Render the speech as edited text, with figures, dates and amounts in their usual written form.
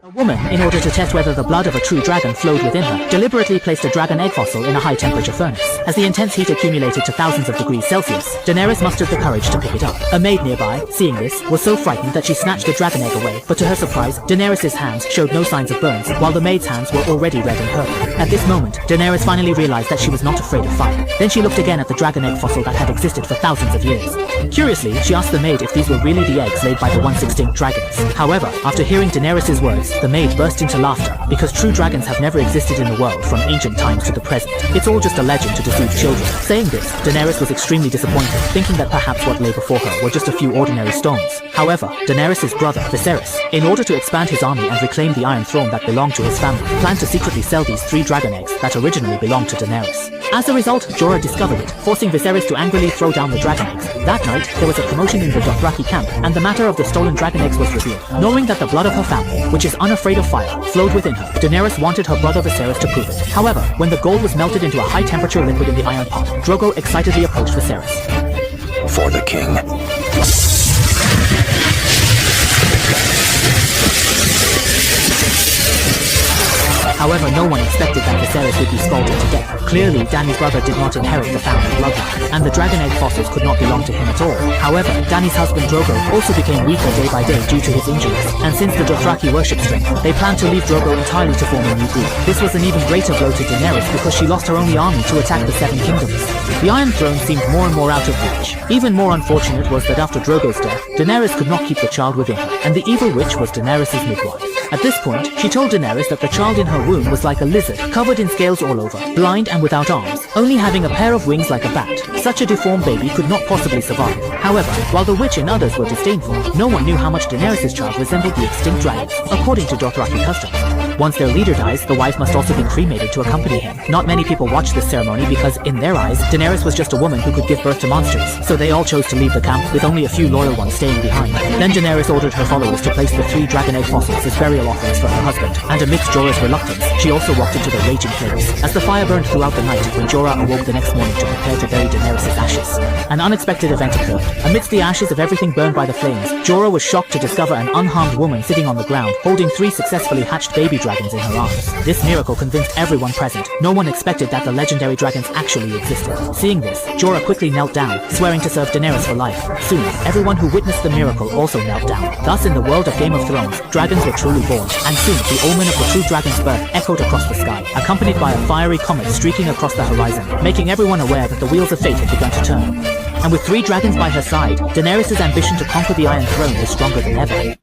A woman, in order to test whether the blood of a true dragon flowed within her, deliberately placed a dragon egg fossil in a high-temperature furnace. As the intense heat accumulated to thousands of degrees Celsius, Daenerys mustered the courage to pick it up. A maid nearby, seeing this, was so frightened that she snatched the dragon egg away, but to her surprise, Daenerys' hands showed no signs of burns, while the maid's hands were already red and purple. At this moment, Daenerys finally realized that she was not afraid of fire. Then she looked again at the dragon egg fossil that had existed for thousands of years. Curiously, she asked the maid if these were really the eggs laid by the once extinct dragons. However, after hearing Daenerys' words, the maid burst into laughter, because true dragons have never existed in the world from ancient times to the present. It's all just a legend to deceive children. Saying this, Daenerys was extremely disappointed, thinking that perhaps what lay before her were just a few ordinary stones. However, Daenerys' brother, Viserys, in order to expand his army and reclaim the Iron Throne that belonged to his family, planned to secretly sell these 3 dragon eggs that originally belonged to Daenerys. As a result, Jorah discovered it, forcing Viserys to angrily throw down the dragon eggs. That night, there was a commotion in the Dothraki camp, and the matter of the stolen dragon eggs was revealed. Knowing that the blood of her family, which is unafraid of fire, flowed within her, Daenerys wanted her brother Viserys to prove it. However, when the gold was melted into a high-temperature liquid in the iron pot, Drogo excitedly approached Viserys. For the king. However, no one expected that Viserys would be scalded to death. Clearly, Dany's brother did not inherit the family bloodline, and the dragon egg fossils could not belong to him at all. However, Dany's husband Drogo also became weaker day by day due to his injuries, and since the Dothraki worship strength, they planned to leave Drogo entirely to form a new group. This was an even greater blow to Daenerys because she lost her only army to attack the Seven Kingdoms. The Iron Throne seemed more and more out of reach. Even more unfortunate was that after Drogo's death, Daenerys could not keep the child within her, and the evil witch was Daenerys' midwife. At this point, she told Daenerys that the child in her womb was like a lizard, covered in scales all over, blind and without arms, only having a pair of wings like a bat. Such a deformed baby could not possibly survive. However, while the witch and others were disdainful, no one knew how much Daenerys' child resembled the extinct dragons, according to Dothraki customs. Once their leader dies, the wife must also be cremated to accompany him. Not many people watched this ceremony because, in their eyes, Daenerys was just a woman who could give birth to monsters, so they all chose to leave the camp, with only a few loyal ones staying behind. Then Daenerys ordered her followers to place the 3 dragon egg fossils as burial offerings for her husband, and amidst Jorah's reluctance, she also walked into the raging flames. As the fire burned throughout the night, when Jorah awoke the next morning to prepare to bury Daenerys' ashes, an unexpected event occurred. Amidst the ashes of everything burned by the flames, Jorah was shocked to discover an unharmed woman sitting on the ground, holding 3 successfully hatched baby dragons in her arms. This miracle convinced everyone present. No one expected that the legendary dragons actually existed. Seeing this, Jorah quickly knelt down, swearing to serve Daenerys for life. Soon, everyone who witnessed the miracle also knelt down. Thus, in the world of Game of Thrones, dragons were truly born, and soon the omen of the true dragon's birth echoed across the sky, accompanied by a fiery comet streaking across the horizon, making everyone aware that the wheels of fate had begun to turn. And with 3 dragons by her side, Daenerys' ambition to conquer the Iron Throne is stronger than ever.